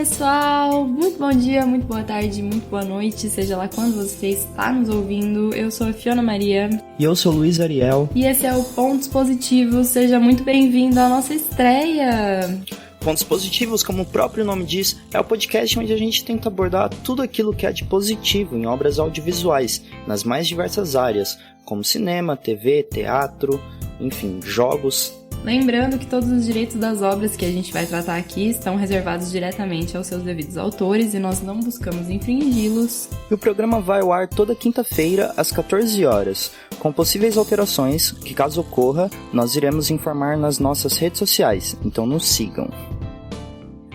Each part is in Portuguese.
pessoal! Muito bom dia, muito boa tarde, muito boa noite, seja lá quando você está nos ouvindo. Eu sou a Fiona Maria. E eu sou o Luiz Ariel. E esse é o Pontos Positivos. Seja muito bem-vindo à nossa estreia! Pontos Positivos, como o próprio nome diz, é o podcast onde a gente tenta abordar tudo aquilo que é de positivo em obras audiovisuais, nas mais diversas áreas, como cinema, TV, teatro, enfim, jogos. Lembrando que todos os direitos das obras que a gente vai tratar aqui estão reservados diretamente aos seus devidos autores e nós não buscamos infringi-los. E o programa vai ao ar toda quinta-feira, às 14 horas, com possíveis alterações que, caso ocorra, nós iremos informar nas nossas redes sociais, então nos sigam.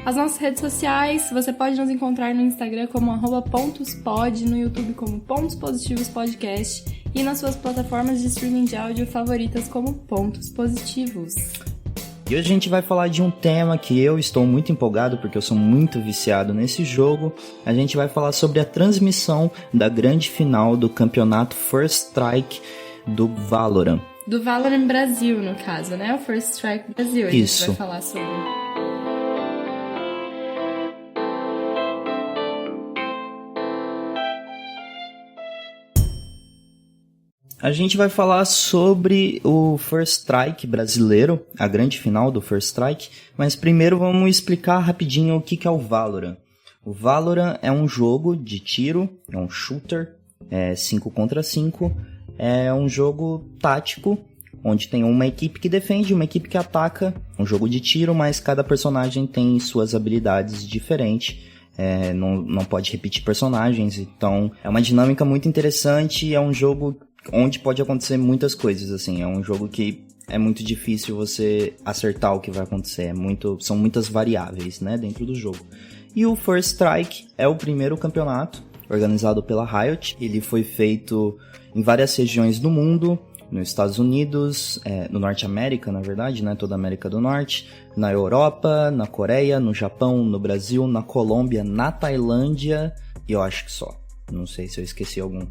As nossas redes sociais, você pode nos encontrar no Instagram como @pontospod, no YouTube como Pontos Positivos Podcast e nas suas plataformas de streaming de áudio favoritas como Pontos Positivos. E hoje a gente vai falar de um tema que eu estou muito empolgado porque eu sou muito viciado nesse jogo. A gente vai falar sobre a transmissão da grande final do campeonato First Strike do Valorant. Do Valorant Brasil, no caso, né? O First Strike Brasil. Isso. A gente vai falar sobre. A gente vai falar sobre o First Strike brasileiro, a grande final do First Strike, mas primeiro vamos explicar rapidinho o que é o Valorant. O Valorant é um jogo de tiro, é um shooter, 5 contra 5, é um jogo tático, onde tem uma equipe que defende, uma equipe que ataca, um jogo de tiro, mas cada personagem tem suas habilidades diferentes. Não pode repetir personagens, então é uma dinâmica muito interessante, é um jogo onde pode acontecer muitas coisas, assim, é um jogo que é muito difícil você acertar o que vai acontecer, são muitas variáveis, né, dentro do jogo. E o First Strike é o primeiro campeonato organizado pela Riot, ele foi feito em várias regiões do mundo, nos Estados Unidos, no Norte América, na verdade, né, toda a América do Norte, na Europa, na Coreia, no Japão, no Brasil, na Colômbia, na Tailândia, e eu acho que só, não sei se eu esqueci algum.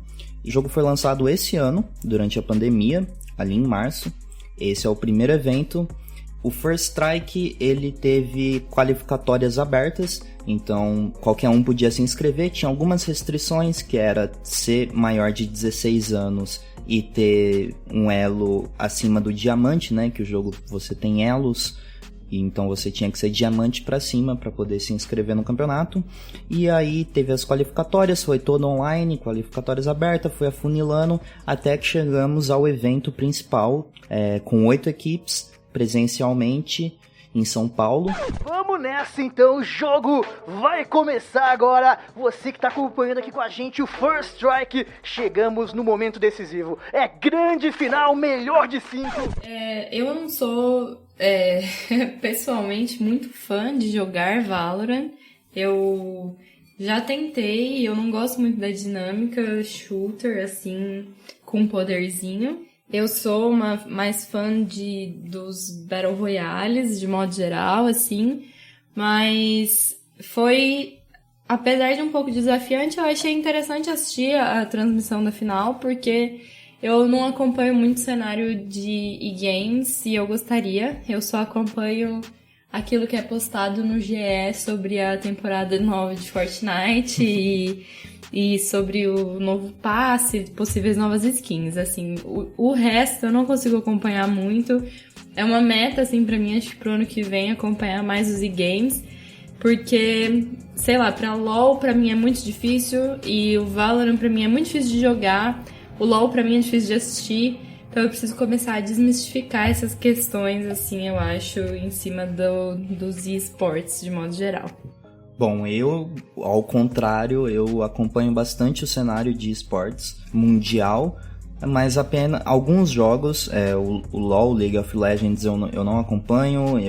O jogo foi lançado esse ano, durante a pandemia, ali em março. Esse é o primeiro evento. O First Strike, ele teve qualificatórias abertas, então qualquer um podia se inscrever. Tinha algumas restrições, que era ser maior de 16 anos e ter um elo acima do diamante, né? Que o jogo, você tem elos, e então você tinha que ser diamante pra cima para poder se inscrever no campeonato. E aí teve as qualificatórias, foi todo online, qualificatórias abertas, foi afunilando até que chegamos ao evento principal, com 8 equipes presencialmente em São Paulo. Vamos nessa então, o jogo vai começar agora. Você que tá acompanhando aqui com a gente o First Strike, chegamos no momento decisivo. É grande final, melhor de 5. Eu não sou pessoalmente muito fã de jogar Valorant. Eu já tentei, eu não gosto muito da dinâmica shooter assim com poderzinho. Eu sou mais fã dos Battle Royales, de modo geral, assim, mas apesar de um pouco desafiante, eu achei interessante assistir a transmissão da final, porque eu não acompanho muito cenário de e-games e eu gostaria, eu só acompanho aquilo que é postado no GE sobre a temporada nova de Fortnite e sobre o novo passe, possíveis novas skins, assim. O resto eu não consigo acompanhar muito. É uma meta, assim, pra mim, acho que pro ano que vem, acompanhar mais os e-games, porque, sei lá, pra LoL pra mim é muito difícil e o Valorant pra mim é muito difícil de jogar, o LoL pra mim é difícil de assistir, então eu preciso começar a desmistificar essas questões, assim, eu acho, em cima dos esportes, de modo geral. Bom, eu, ao contrário, eu acompanho bastante o cenário de esportes mundial, mas apenas alguns jogos, o LoL, League of Legends, eu não acompanho,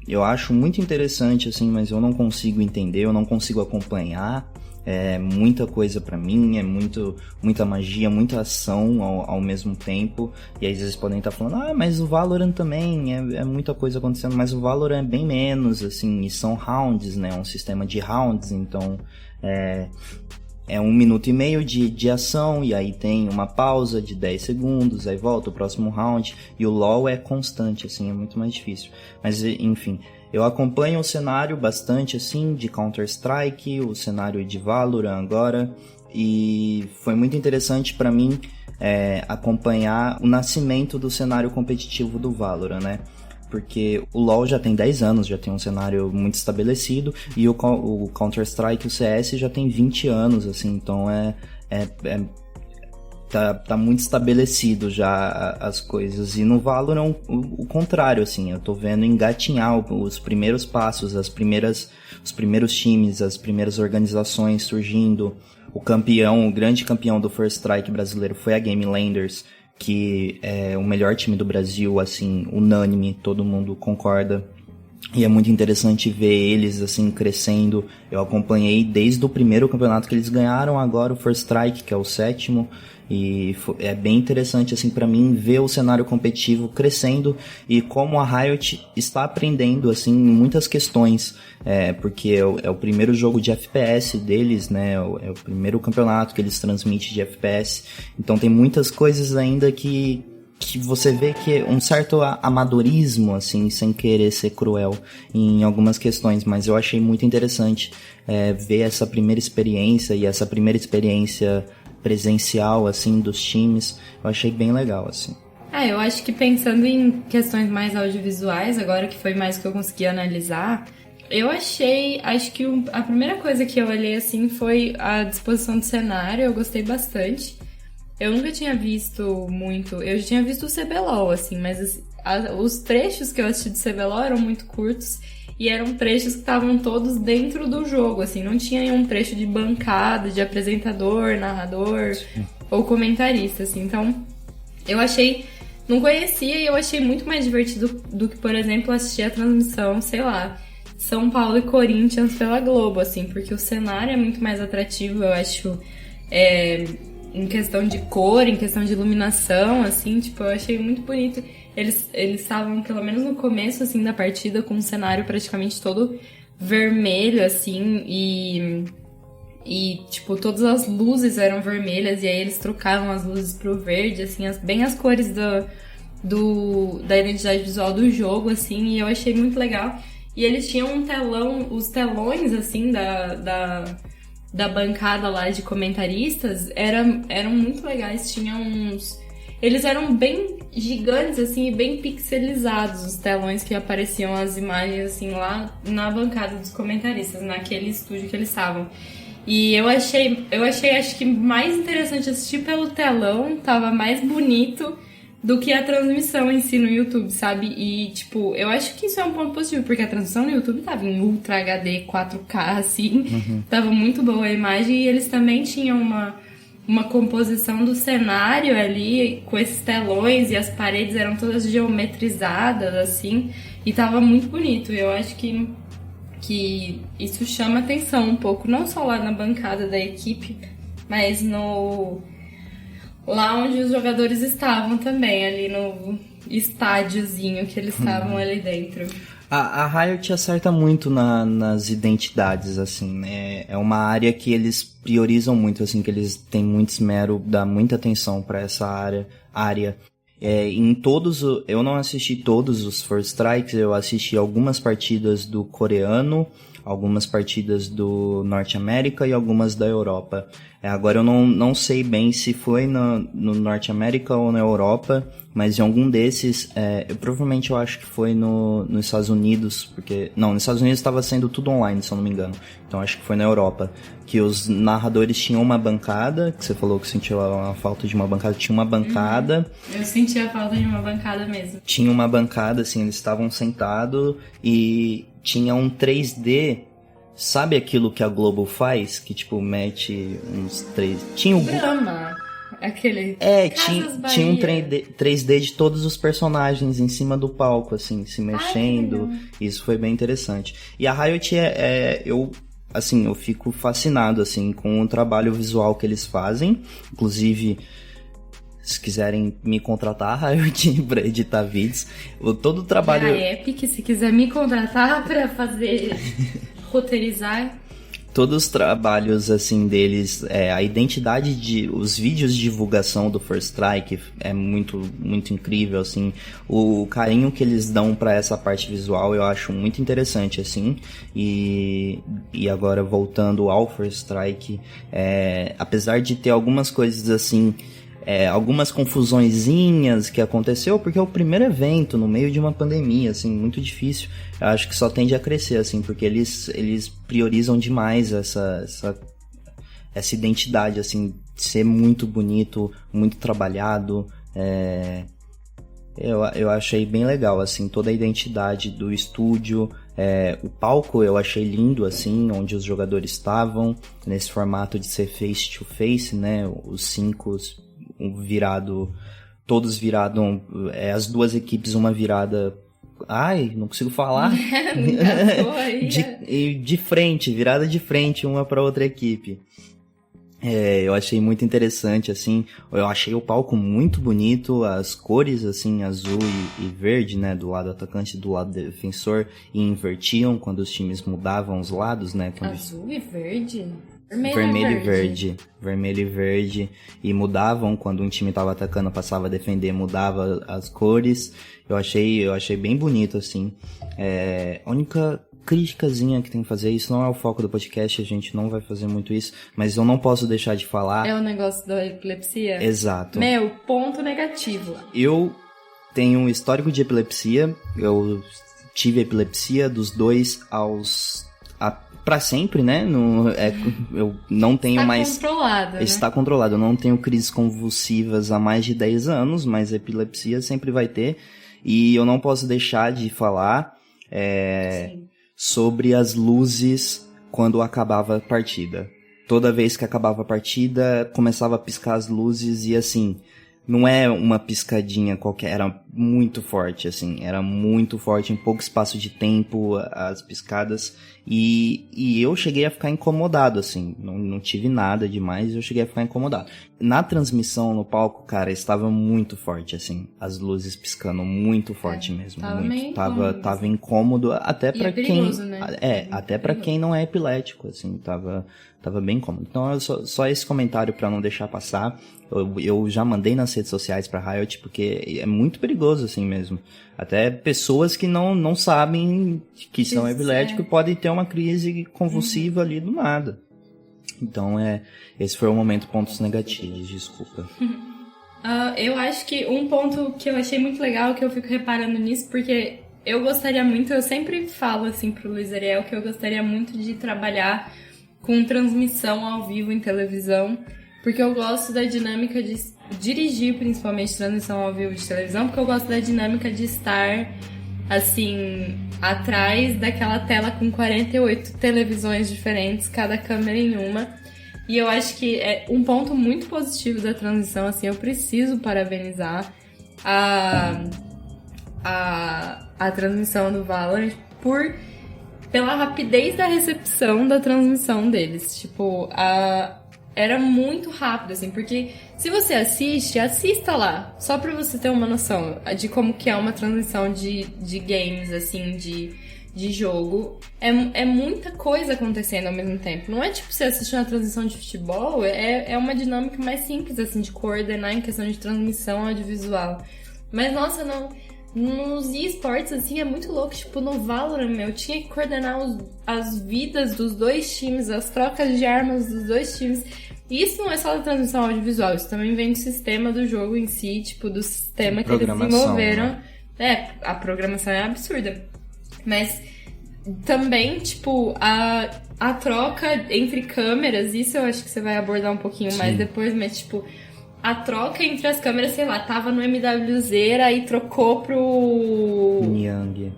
eu acho muito interessante, assim, mas eu não consigo entender, eu não consigo acompanhar. É muita coisa pra mim, é muita magia, muita ação ao mesmo tempo. E aí vocês podem estar falando, mas o Valorant também, é muita coisa acontecendo, mas o Valorant é bem menos, assim, e são rounds, né, um sistema de rounds, então é 1 minuto e meio de ação, e aí tem uma pausa de 10 segundos, aí volta o próximo round, e o LoL é constante, assim, é muito mais difícil. Mas, enfim, Eu acompanho o cenário bastante, assim, de Counter-Strike, o cenário de Valorant agora, e foi muito interessante pra mim acompanhar o nascimento do cenário competitivo do Valorant, né? Porque o LoL já tem 10 anos, já tem um cenário muito estabelecido, e o Counter-Strike, o CS, já tem 20 anos, assim, então tá muito estabelecido já as coisas. E no Valorant o contrário, assim, eu tô vendo engatinhar os primeiros passos, os primeiros times, as primeiras organizações surgindo. O grande campeão do First Strike brasileiro foi a Game Landers, que é o melhor time do Brasil, assim, unânime, todo mundo concorda. E é muito interessante ver eles, assim, crescendo. Eu acompanhei desde o primeiro campeonato que eles ganharam, agora o First Strike, que é o 7º. E é bem interessante, assim, pra mim, ver o cenário competitivo crescendo e como a Riot está aprendendo, assim, em muitas questões. Porque é o primeiro jogo de FPS deles, né? É o primeiro campeonato que eles transmitem de FPS. Então tem muitas coisas ainda que você vê que é um certo amadorismo, assim, sem querer ser cruel em algumas questões, mas eu achei muito interessante ver essa primeira experiência e essa primeira experiência presencial, assim, dos times. Eu achei bem legal, assim. Eu acho que pensando em questões mais audiovisuais, agora que foi mais que eu consegui analisar, acho que a primeira coisa que eu olhei, assim, foi a disposição do cenário, eu gostei bastante. Eu nunca tinha visto muito, eu já tinha visto o CBLOL, assim, mas os trechos que eu assisti do CBLOL eram muito curtos e eram trechos que estavam todos dentro do jogo, assim, não tinha nenhum trecho de bancada, de apresentador, narrador ou comentarista, assim, então não conhecia e eu achei muito mais divertido do que, por exemplo, assistir a transmissão, sei lá, São Paulo e Corinthians pela Globo, assim, porque o cenário é muito mais atrativo, eu acho, em questão de cor, em questão de iluminação, assim, tipo, eu achei muito bonito. Eles estavam, pelo menos no começo, assim, da partida, com um cenário praticamente todo vermelho, assim, e tipo, todas as luzes eram vermelhas, e aí eles trocavam as luzes pro verde, assim, bem as cores da identidade visual do jogo, assim, e eu achei muito legal. E eles tinham um telão, os telões, assim, da bancada lá de comentaristas eram muito legais, eles eram bem gigantes, assim, e bem pixelizados, os telões que apareciam as imagens, assim, lá na bancada dos comentaristas, naquele estúdio que eles estavam. E eu achei, acho que mais interessante assistir pelo telão, tava mais bonito do que a transmissão em si no YouTube, sabe? E, tipo, eu acho que isso é um ponto positivo, porque a transmissão no YouTube tava em Ultra HD, 4K, assim, tava muito boa a imagem, e eles também tinham uma composição do cenário ali, com esses telões, e as paredes eram todas geometrizadas, assim, e tava muito bonito. Eu acho que isso chama atenção um pouco, não só lá na bancada da equipe, mas lá onde os jogadores estavam também, ali no estádiozinho que eles estavam ali dentro. A Riot acerta muito nas identidades, assim, né? É uma área que eles priorizam muito, assim, que eles têm muito esmero, dá muita atenção pra essa área. Eu não assisti todos os First Strikes, eu assisti algumas partidas do coreano, algumas partidas do Norte América e algumas da Europa. Agora eu não sei bem se foi no Norte América ou na Europa, mas em algum desses, provavelmente eu acho que foi nos Estados Unidos, nos Estados Unidos estava sendo tudo online, se eu não me engano, então acho que foi na Europa, que os narradores tinham uma bancada, que você falou que sentiu a falta de uma bancada, tinha uma bancada. Eu senti a falta de uma bancada mesmo. Tinha uma bancada, assim, eles estavam sentados e tinha um 3D. Sabe aquilo que a Globo faz? Que, tipo, mete uns 3... Tinha o... Brahma. Aquele... tinha um 3D de todos os personagens em cima do palco, assim, se mexendo. Isso foi bem interessante. E a Riot eu fico fascinado, assim, com o trabalho visual que eles fazem. Inclusive, se quiserem me contratar, a Riot pra editar vídeos. Todo o trabalho... A Epic, se quiser me contratar pra fazer... roteirizar. todos os trabalhos, assim, deles, a identidade os vídeos de divulgação do First Strike é muito, muito incrível, assim, o carinho que eles dão pra essa parte visual eu acho muito interessante, assim, e agora voltando ao First Strike, apesar de ter algumas coisas, assim, algumas confusõezinhas que aconteceu, porque é o primeiro evento no meio de uma pandemia, assim, muito difícil. Eu acho que só tende a crescer, assim, porque eles priorizam demais essa identidade, assim, de ser muito bonito, muito trabalhado. Eu achei bem legal, assim, toda a identidade do estúdio. O palco eu achei lindo, assim, onde os jogadores estavam, nesse formato de ser face-to-face, né, os 5 todos virados, as duas equipes uma virada, não consigo falar, de frente, virada de frente uma para outra equipe. Eu achei muito interessante, assim, eu achei o palco muito bonito, as cores, assim, azul e verde, né, do lado atacante e do lado defensor, e invertiam quando os times mudavam os lados, né. Azul e verde? Vermelho e verde, e mudavam quando um time tava atacando, passava a defender, mudava as cores. Eu achei bem bonito, assim. A única criticazinha que tem que fazer, isso não é o foco do podcast, a gente não vai fazer muito isso, mas eu não posso deixar de falar. É o negócio da epilepsia? Exato. Ponto negativo. Eu tenho um histórico de epilepsia, eu tive epilepsia dos 2 pra sempre, né? Eu não tenho mais... Está controlado, né? Está controlado. Eu não tenho crises convulsivas há mais de 10 anos, mas epilepsia sempre vai ter. E eu não posso deixar de falar sobre as luzes quando acabava a partida. Toda vez que acabava a partida, começava a piscar as luzes e assim... Não é uma piscadinha qualquer, era muito forte, assim, era muito forte, em pouco espaço de tempo, as piscadas, e eu cheguei a ficar incomodado, assim, não tive nada demais, eu cheguei a ficar incomodado. Na transmissão, no palco, cara, estava muito forte, assim, as luzes piscando muito forte mesmo, tava muito, meio tava incômodo, até pra perigoso, quem, né? até pra quem não é epilético, assim, tava bem incômodo. Então, só esse comentário pra não deixar passar. Eu já mandei nas redes sociais pra Riot, porque é muito perigoso, assim mesmo. Até pessoas que não sabem que são epiléticos podem ter uma crise convulsiva ali do nada. Então, esse foi o momento pontos negativos, desculpa. Eu acho que um ponto que eu achei muito legal, que eu fico reparando nisso, porque eu gostaria muito, eu sempre falo assim pro Luiz Ariel, que eu gostaria muito de trabalhar com transmissão ao vivo em televisão, porque eu gosto da dinâmica de dirigir, principalmente, transmissão ao vivo de televisão, porque eu gosto da dinâmica de estar, assim, atrás daquela tela com 48 televisões diferentes, cada câmera em uma. E eu acho que é um ponto muito positivo da transmissão, assim, eu preciso parabenizar a transmissão do Valorant pela rapidez da recepção da transmissão deles. Tipo, era muito rápido, assim, porque se você assista lá, só pra você ter uma noção de como que é uma transmissão de games, assim, de jogo. É muita coisa acontecendo ao mesmo tempo. Não é tipo você assistir uma transmissão de futebol, é uma dinâmica mais simples, assim, de coordenar em questão de transmissão audiovisual. Mas, nossa, nos esportes, assim, é muito louco. Tipo, no Valorant, eu tinha que coordenar as vidas dos dois times, as trocas de armas dos dois times. E isso não é só da transmissão audiovisual, isso também vem do sistema do jogo em si, tipo, do sistema que eles desenvolveram. Né? A programação é absurda. Mas também, tipo, a troca entre câmeras, isso eu acho que você vai abordar um pouquinho mais depois, mas, tipo, a troca entre as câmeras, sei lá, tava no MWZ, aí trocou pro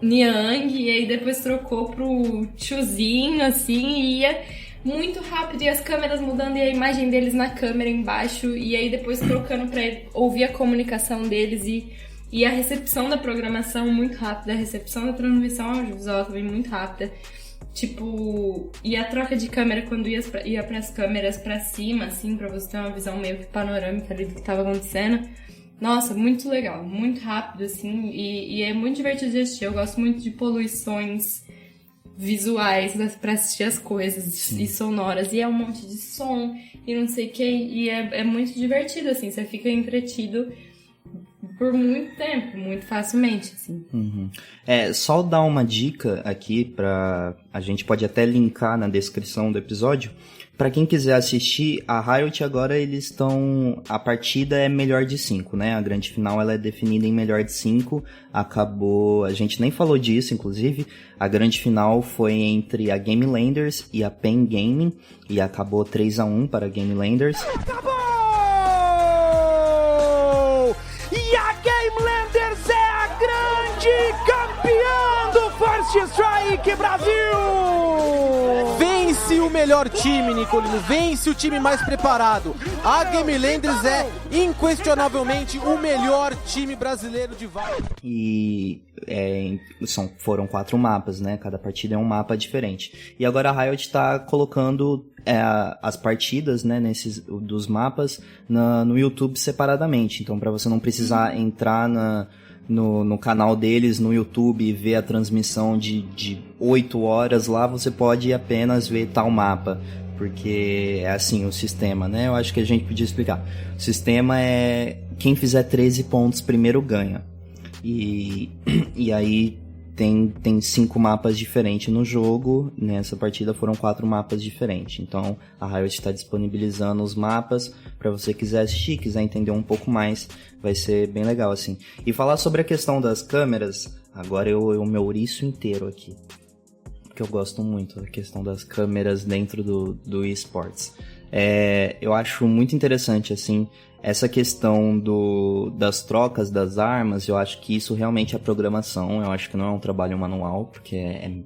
Niang, e aí depois trocou pro Chuzinho, assim, e ia muito rápido, e as câmeras mudando, e a imagem deles na câmera embaixo, e aí depois trocando pra ouvir a comunicação deles, e a recepção da programação muito rápida, a recepção da transmissão audiovisual também muito rápida. Tipo, e a troca de câmera quando ia pras câmeras pra cima, assim, pra você ter uma visão meio que panorâmica ali do que tava acontecendo. Nossa, muito legal, muito rápido, assim, e é muito divertido de assistir. Eu gosto muito de poluições visuais pra assistir as coisas e sonoras. E é um monte de som e não sei o que. E é muito divertido, assim. Você fica entretido por muito tempo, muito facilmente, assim. Só dar uma dica aqui a gente pode até linkar na descrição do episódio. Pra quem quiser assistir, a Riot agora a partida é melhor de 5, né? A grande final ela é definida em melhor de 5. Acabou, a gente nem falou disso, inclusive. A grande final foi entre a Game Landers e a PEN Gaming e acabou 3-1 para a Game Landers. Acabou! E a Game Landers é a grande campeã do First Strike Brasil! Vence o melhor time, Nicolino, vence o time mais preparado. A Game Landers é inquestionavelmente o melhor time brasileiro de Valorant. E foram 4 mapas, né? Cada partida é um mapa diferente. E agora a Riot tá colocando as partidas, né, dos mapas no YouTube separadamente. Então, para você não precisar entrar no canal deles no YouTube e ver a transmissão de 8 horas lá, você pode apenas ver tal mapa. Porque é assim o sistema, né? Eu acho que a gente podia explicar. O sistema é quem fizer 13 pontos primeiro ganha. E aí tem 5 mapas diferentes no jogo. Nessa partida foram 4 mapas diferentes. Então a Riot está disponibilizando os mapas para você quiser assistir, quiser entender um pouco mais. Vai ser bem legal assim. E falar sobre a questão das câmeras. Agora eu me ouriço inteiro aqui. Que eu gosto muito da questão das câmeras dentro do eSports. Eu acho muito interessante, assim, essa questão das trocas das armas. Eu acho que isso realmente é programação. Eu acho que não é um trabalho manual, porque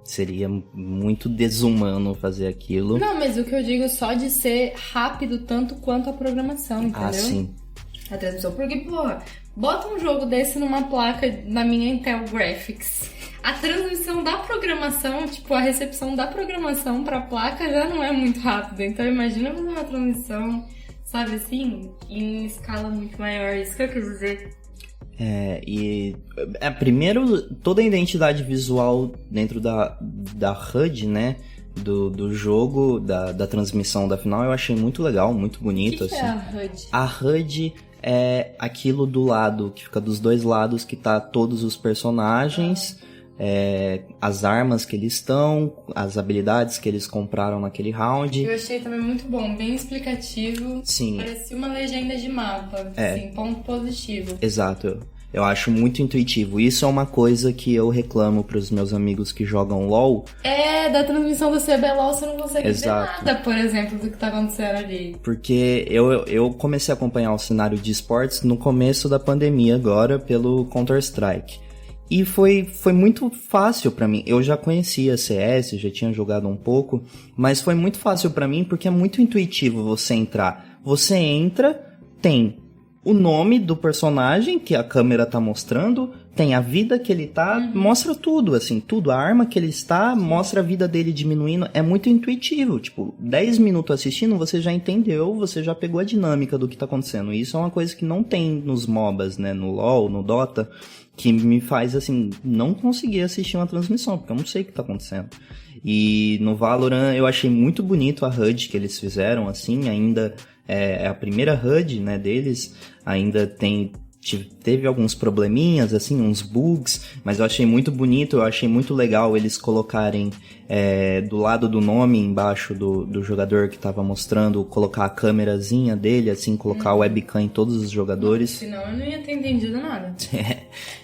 seria muito desumano fazer aquilo. Não, mas o que eu digo só de ser rápido tanto quanto a programação, entendeu? Ah, sim. A transmissão, porque, porra, bota um jogo desse numa placa na minha Intel Graphics. A transmissão da programação, tipo, a recepção da programação pra placa já não é muito rápida. Então imagina fazer uma transmissão, sabe assim, em escala muito maior. Isso que eu quis dizer. Primeiro, toda a identidade visual dentro da HUD, né, do jogo, da transmissão da final, eu achei muito legal, muito bonito. O que assim. É a HUD? A HUD é aquilo do lado, que fica dos dois lados, que tá todos os personagens, as armas que eles estão, as habilidades que eles compraram naquele round. Eu achei também muito bom, bem explicativo. Sim. Parecia uma legenda de mapa, assim, ponto positivo. Exato. Eu acho muito intuitivo. Isso é uma coisa que eu reclamo pros meus amigos que jogam LoL. Da transmissão do CBLOL você não consegue Exato. ver nada, por exemplo, do que tá acontecendo ali. Porque eu comecei a acompanhar o cenário de esportes no começo da pandemia agora, pelo Counter-Strike. E foi muito fácil pra mim. Eu já conhecia CS, já tinha jogado um pouco, mas foi muito fácil pra mim porque é muito intuitivo você entrar. Você entra, tem o nome do personagem que a câmera tá mostrando, tem a vida que ele tá, mostra tudo, assim, tudo. A arma que ele está, mostra a vida dele diminuindo. É muito intuitivo, tipo, 10 minutos assistindo, você já entendeu, você já pegou a dinâmica do que tá acontecendo. E isso é uma coisa que não tem nos MOBAs, né, no LoL, no Dota, que me faz, assim, não conseguir assistir uma transmissão, porque eu não sei o que tá acontecendo. E no Valorant eu achei muito bonito a HUD que eles fizeram, assim, ainda é a primeira HUD, né, deles, ainda teve alguns probleminhas, assim, uns bugs, mas eu achei muito bonito, eu achei muito legal eles colocarem do lado do nome, embaixo do jogador que tava mostrando, colocar a câmerazinha dele, assim, colocar a webcam em todos os jogadores. Senão eu não ia ter entendido nada.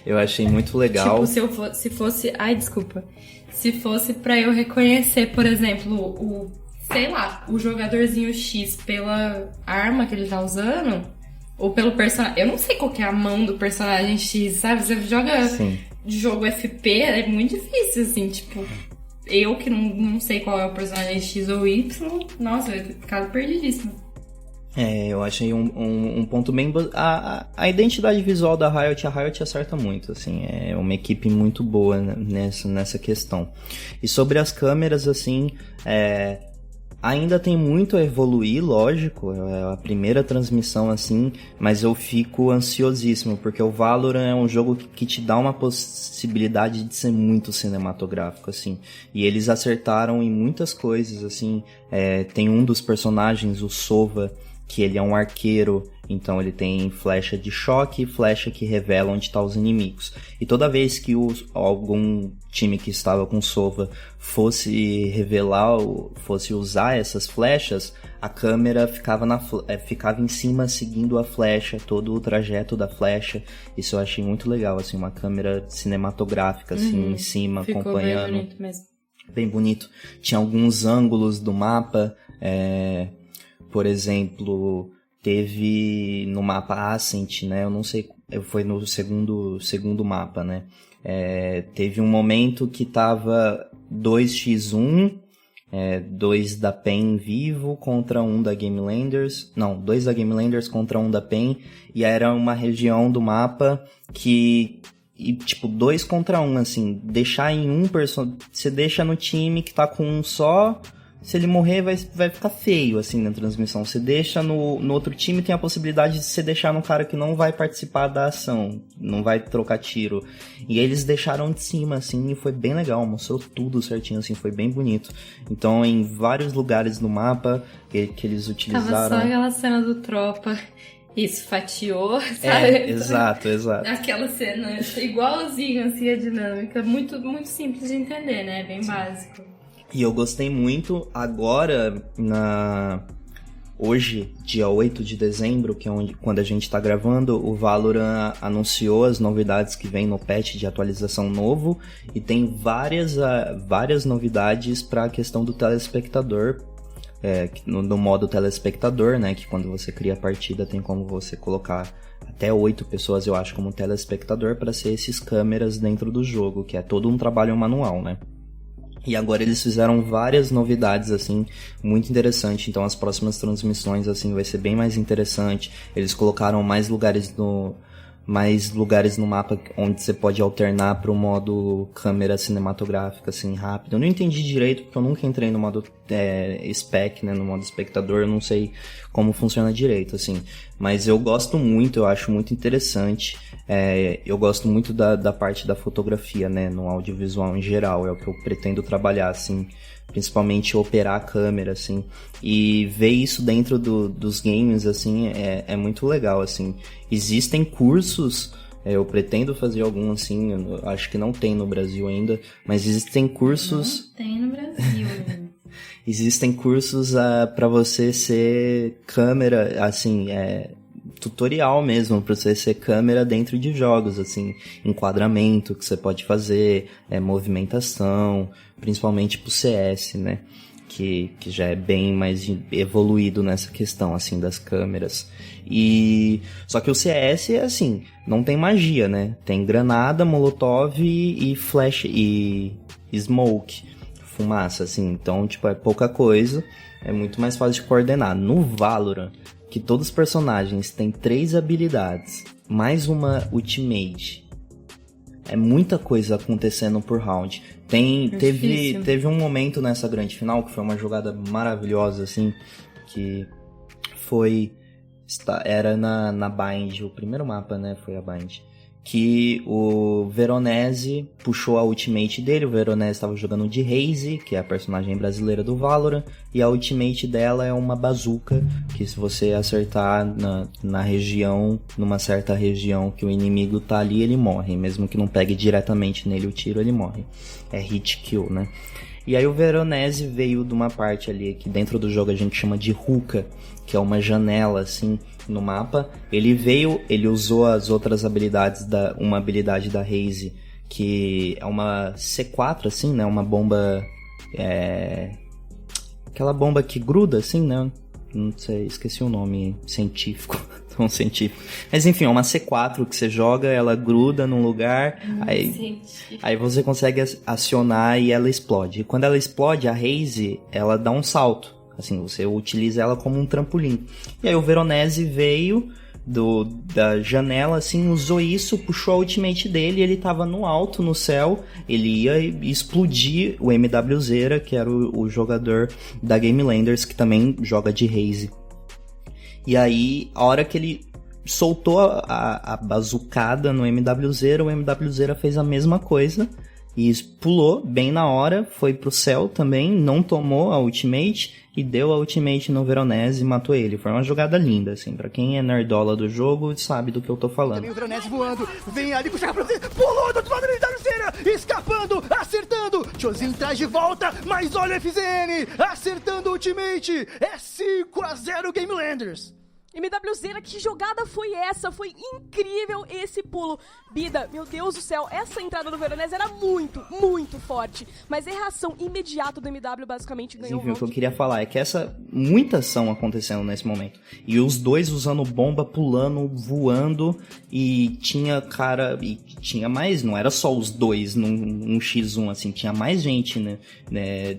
Eu achei muito legal. Tipo, se fosse... Ai, desculpa. Se fosse pra eu reconhecer, por exemplo, o jogadorzinho X pela arma que ele tá usando, ou pelo personagem. Eu não sei qual que é a mão do personagem X, sabe? Você joga jogo FP, é muito difícil, assim, tipo... Eu que não sei qual é o personagem X ou Y, nossa, eu ia ter ficado perdidíssima. Eu achei um ponto bem... A identidade visual da Riot, a Riot acerta muito, assim, é uma equipe muito boa nessa questão. E sobre as câmeras, assim, Ainda tem muito a evoluir, lógico, é a primeira transmissão assim, mas eu fico ansiosíssimo, porque o Valorant é um jogo que te dá uma possibilidade de ser muito cinematográfico, assim, e eles acertaram em muitas coisas, assim, tem um dos personagens, o Sova, que ele é um arqueiro, então ele tem flecha de choque e flecha que revela onde estão os inimigos. E toda vez que algum time que estava com Sova fosse revelar, fosse usar essas flechas, a câmera ficava em cima seguindo a flecha, todo o trajeto da flecha. Isso eu achei muito legal, assim, uma câmera cinematográfica, assim, em cima, Ficou acompanhando. bem bonito mesmo. Bem bonito. Tinha alguns ângulos do mapa, por exemplo, teve no mapa Ascent, né? Eu não sei, foi no segundo mapa, né? Teve um momento que tava 2x1, 2 da PEN vivo contra 1 da Gamelanders. Não, 2 da Gamelanders contra 1 da PEN. E era uma região do mapa que... E, tipo, 2 contra 1, assim. Deixar em um personagem... Você deixa no time que tá com um só... Se ele morrer, vai ficar feio, assim, na transmissão. Você deixa no outro time, tem a possibilidade de você deixar no cara que não vai participar da ação, não vai trocar tiro. E eles deixaram de cima, assim, e foi bem legal, mostrou tudo certinho, assim, foi bem bonito. Então, em vários lugares no mapa que eles utilizaram... Tava só aquela cena do Tropa, isso, fatiou, sabe? Exato. Aquela cena igualzinho, assim, a dinâmica, muito, muito simples de entender, né? Bem básico. E eu gostei muito agora, hoje, dia 8 de dezembro, que é quando a gente tá gravando, o Valorant anunciou as novidades que vem no patch de atualização novo, e tem várias novidades para a questão do telespectador, no modo telespectador, né, que quando você cria a partida tem como você colocar até 8 pessoas, eu acho, como telespectador para ser esses câmeras dentro do jogo, que é todo um trabalho manual, né. E agora eles fizeram várias novidades, assim, muito interessante. Então as próximas transmissões, assim, vai ser bem mais interessante. Eles colocaram mais lugares no mapa onde você pode alternar para o modo câmera cinematográfica, assim, rápido. Eu não entendi direito, porque eu nunca entrei no modo spec, né, no modo espectador. Eu não sei como funciona direito, assim. Mas eu gosto muito, eu acho muito interessante. Eu gosto muito da parte da fotografia, né, no audiovisual em geral. É o que eu pretendo trabalhar, assim, principalmente operar a câmera, assim, e ver isso dentro dos games, assim, é muito legal, assim. Existem cursos, eu pretendo fazer algum, assim, eu acho que não tem no Brasil ainda, mas existem cursos... Não tem no Brasil. Existem cursos para você ser câmera, assim, tutorial mesmo, pra você ser câmera dentro de jogos, assim, enquadramento que você pode fazer, movimentação, principalmente pro CS, né, que já é bem mais evoluído nessa questão, assim, das câmeras. Só que o CS é assim, não tem magia, né, tem granada, molotov e flash e smoke, fumaça, assim, então, tipo, é pouca coisa, é muito mais fácil de coordenar. No Valorant, que todos os personagens têm 3 habilidades, mais uma ultimate. É muita coisa acontecendo por round. Teve um momento nessa grande final, que foi uma jogada maravilhosa, assim, que era na Bind, o primeiro mapa, né, foi a Bind, que o Veronese puxou a ultimate dele. O Veronese estava jogando de Raze, que é a personagem brasileira do Valorant, e a ultimate dela é uma bazuca, que se você acertar na região, numa certa região que o inimigo tá ali, ele morre, mesmo que não pegue diretamente nele o tiro, ele morre. É hit kill, né? E aí o Veronese veio de uma parte ali que dentro do jogo a gente chama de hookah, que é uma janela, assim, no mapa. Ele usou as outras habilidades, uma habilidade da Raze, que é uma C4, assim, né, uma bomba, aquela bomba que gruda, assim, né, não sei, esqueci o nome científico, tão científico. Mas enfim, é uma C4 que você joga, ela gruda num lugar, aí você consegue acionar e ela explode. E quando ela explode, a Raze, ela dá um salto. Assim, você utiliza ela como um trampolim. E aí o Veronese veio, da janela, assim, usou isso, puxou a ultimate dele, ele tava no alto, no céu, ele ia explodir o MWZera, que era o jogador da Game Landers, que também joga de Raze. E aí, a hora que ele soltou a bazucada no MWZera, o MWZera fez a mesma coisa, e pulou bem na hora, foi pro céu também, não tomou a ultimate e deu a ultimate no Veronese e matou ele. Foi uma jogada linda, assim, pra quem é nerdola do jogo sabe do que eu tô falando. Também o Veronese voando, vem ali puxar pra você, pulou do outro lado da luceira, escapando, acertando, Chozinho traz de volta, mas olha o FZN, acertando o ultimate, é 5-0 Game Landers. MWZera, que jogada foi essa? Foi incrível esse pulo. Bida, meu Deus do céu, essa entrada do Veronese era muito, muito forte. Mas a reação imediata do MW basicamente ganhou o round. O que eu queria falar é que muita ação acontecendo nesse momento. E os dois usando bomba, pulando, voando. E tinha mais, não era só os dois num X1, assim. Tinha mais gente, né,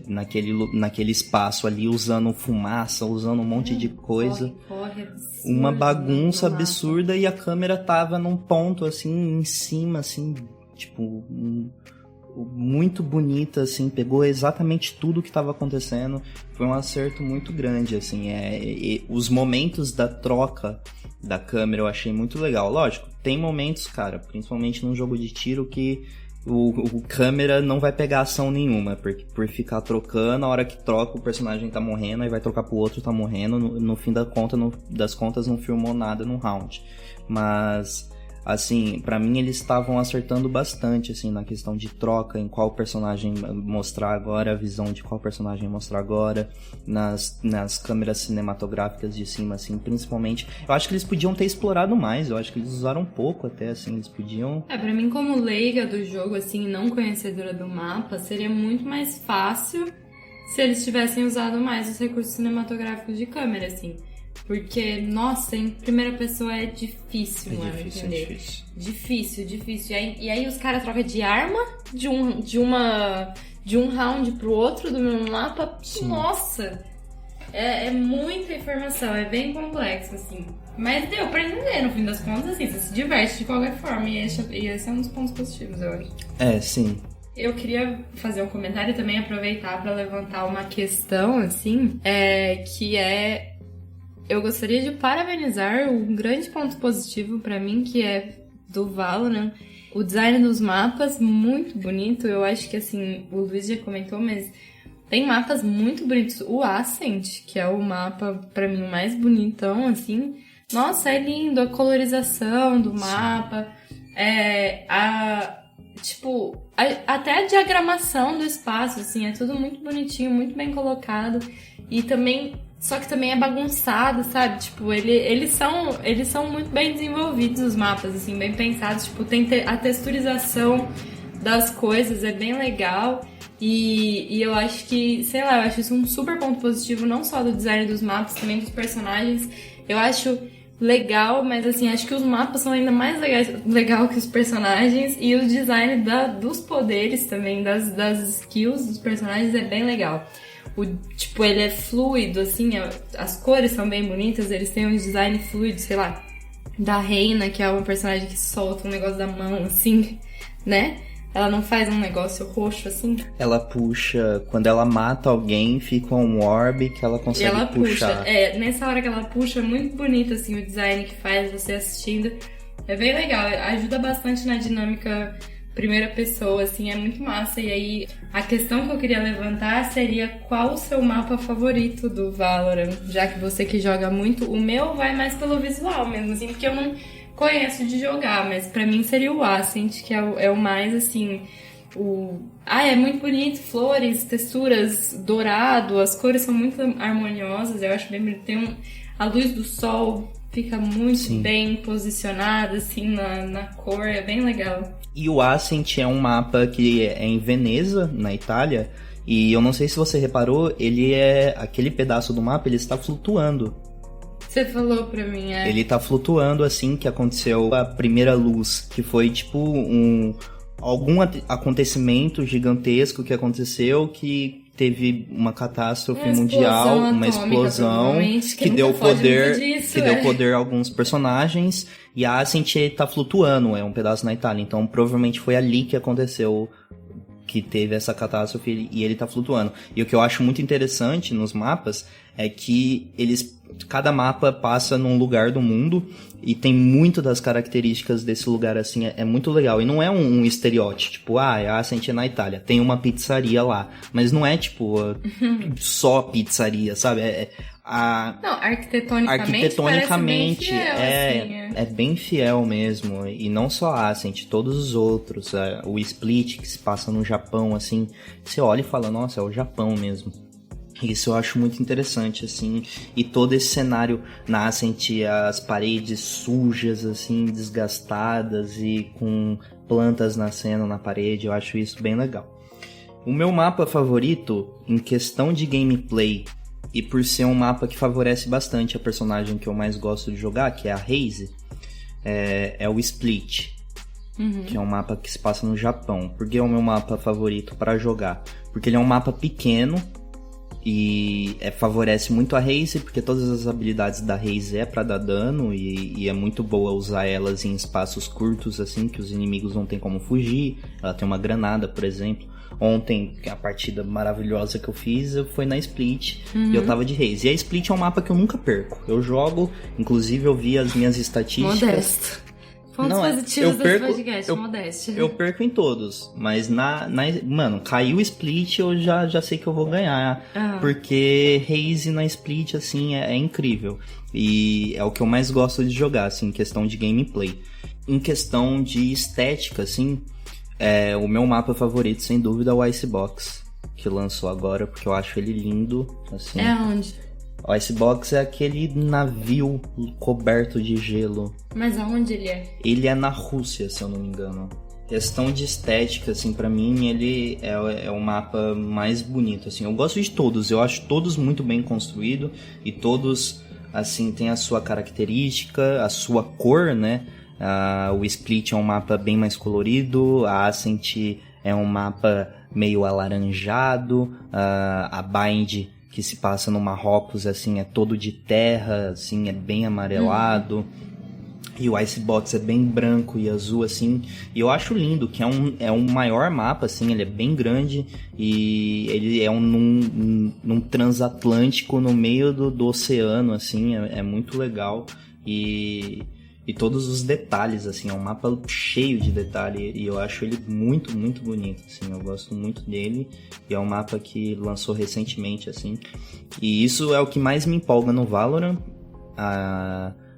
naquele espaço ali, usando fumaça, usando um monte de coisa. Corre. Uma bagunça absurda e a câmera tava num ponto, assim, em cima, assim, tipo, muito bonita, assim, pegou exatamente tudo que tava acontecendo. Foi um acerto muito grande, assim, os momentos da troca da câmera eu achei muito legal. Lógico, tem momentos, cara, principalmente num jogo de tiro que o câmera não vai pegar ação nenhuma, porque por ficar trocando, a hora que troca o personagem tá morrendo, aí vai trocar pro outro, tá morrendo, no fim das contas não filmou nada no round. Mas, assim, pra mim eles estavam acertando bastante, assim, na questão de troca, em qual personagem mostrar agora, a visão de qual personagem mostrar agora, nas câmeras cinematográficas de cima, assim, principalmente. Eu acho que eles podiam ter explorado mais, eu acho que eles usaram pouco até, assim, eles podiam... Pra mim, como leiga do jogo, assim, não conhecedora do mapa, seria muito mais fácil se eles tivessem usado mais os recursos cinematográficos de câmera, assim. Porque, nossa, em primeira pessoa é difícil, mano, entender. Difícil. E aí os caras trocam de arma de um round pro outro do mesmo mapa. Sim. Nossa! É muita informação, é bem complexo, assim. Mas deu pra entender, no fim das contas, assim, você se diverte de qualquer forma. E esse é um dos pontos positivos, eu acho. Sim. Eu queria fazer um comentário e também aproveitar pra levantar uma questão, assim, que é... Eu gostaria de parabenizar um grande ponto positivo pra mim, que é do Valorant. O design dos mapas, muito bonito. Eu acho que, assim, o Luiz já comentou, mas tem mapas muito bonitos. O Ascent, que é o mapa, pra mim, mais bonitão, assim. Nossa, é lindo. A colorização do mapa. Até a diagramação do espaço, assim. É tudo muito bonitinho, muito bem colocado. E também... Só que também é bagunçado, sabe? Tipo, eles são muito bem desenvolvidos, os mapas, assim, bem pensados. Tipo, tem a texturização das coisas, é bem legal. E eu acho que, sei lá, eu acho isso um super ponto positivo, não só do design dos mapas, também dos personagens. Eu acho legal, mas assim, acho que os mapas são ainda mais legal que os personagens. E o design dos poderes também, das skills dos personagens é bem legal. Ele é fluido, assim, as cores são bem bonitas, eles têm um design fluido, sei lá, da Reina, que é uma personagem que solta um negócio da mão, assim, né? Ela não faz um negócio roxo, assim. Ela puxa, quando ela mata alguém, fica um orb que ela consegue ela puxar. Puxa, nessa hora que ela puxa, é muito bonito, assim, o design que faz você assistindo. É bem legal, ajuda bastante na dinâmica primeira pessoa, assim, é muito massa. E aí, a questão que eu queria levantar seria qual o seu mapa favorito do Valorant, já que você que joga muito. O meu vai mais pelo visual mesmo, assim, porque eu não conheço de jogar, mas pra mim seria o Ascent, que é o mais, assim, é muito bonito, flores, texturas, dourado, as cores são muito harmoniosas, eu acho bem bonito. Tem a luz do sol fica muito bem posicionada, assim, na cor, é bem legal. E o Ascent é um mapa que é em Veneza, na Itália, e eu não sei se você reparou, aquele pedaço do mapa, ele está flutuando. Você falou pra mim, Ele tá flutuando, assim, que aconteceu a primeira luz, que foi tipo algum acontecimento gigantesco que aconteceu que teve uma catástrofe Uma mundial, explosão uma atômica, explosão provavelmente, que deu nunca foge poder, muito disso, que deu poder a alguns personagens, e a Ascent tá flutuando, é um pedaço na Itália, então provavelmente foi ali que aconteceu, que teve essa catástrofe e ele tá flutuando. E o que eu acho muito interessante nos mapas é que cada mapa passa num lugar do mundo e tem muito das características desse lugar, assim, é muito legal. E não é um estereótipo, tipo, a Ascent é na Itália, tem uma pizzaria lá. Mas não é, tipo, só pizzaria, sabe? Não, arquitetonicamente é bem fiel mesmo, e não só a Ascent, todos os outros, o Split que se passa no Japão, assim, você olha e fala, nossa, é o Japão mesmo. Isso eu acho muito interessante, assim, e todo esse cenário na Ascent, as paredes sujas, assim, desgastadas e com plantas nascendo na parede, eu acho isso bem legal. O meu mapa favorito, em questão de gameplay, e por ser um mapa que favorece bastante a personagem que eu mais gosto de jogar, que é a Raze, é o Split, que é um mapa que se passa no Japão. Por que é o meu mapa favorito para jogar? Porque ele é um mapa pequeno e favorece muito a Raze, porque todas as habilidades da Raze é para dar dano e é muito boa usar elas em espaços curtos, assim, que os inimigos não tem como fugir. Ela tem uma granada, por exemplo. Ontem, a partida maravilhosa que eu fiz foi na Split, e eu tava de Raze. E a Split é um mapa que eu nunca perco. Eu jogo, inclusive eu vi as minhas estatísticas. Modesto. Pontos positivos desse podcast, modéstia. Eu perco em todos, mas mano, caiu o Split, eu já sei que eu vou ganhar. Porque Raze na Split, assim, é incrível. E é o que eu mais gosto de jogar, assim, em questão de gameplay. Em questão de estética, assim, o meu mapa favorito, sem dúvida, é o Icebox, que lançou agora, porque eu acho ele lindo, assim. É onde? O Icebox é aquele navio coberto de gelo. Mas aonde ele é? Ele é na Rússia, se eu não me engano. Questão de estética, assim, pra mim, ele é o mapa mais bonito, assim. Eu gosto de todos, eu acho todos muito bem construídos, e todos, assim, tem a sua característica, a sua cor, né? O Split é um mapa bem mais colorido, a Ascent é um mapa meio alaranjado, a Bind, que se passa no Marrocos, assim, é todo de terra, assim, é bem amarelado. E o Icebox é bem branco e azul, assim. E eu acho lindo, que é um maior mapa, assim, ele é bem grande. E ele é num transatlântico no meio do oceano, assim, é muito legal. E todos os detalhes, assim, é um mapa cheio de detalhe, e eu acho ele muito, muito bonito, assim, eu gosto muito dele, e é um mapa que lançou recentemente, assim, e isso é o que mais me empolga no Valorant,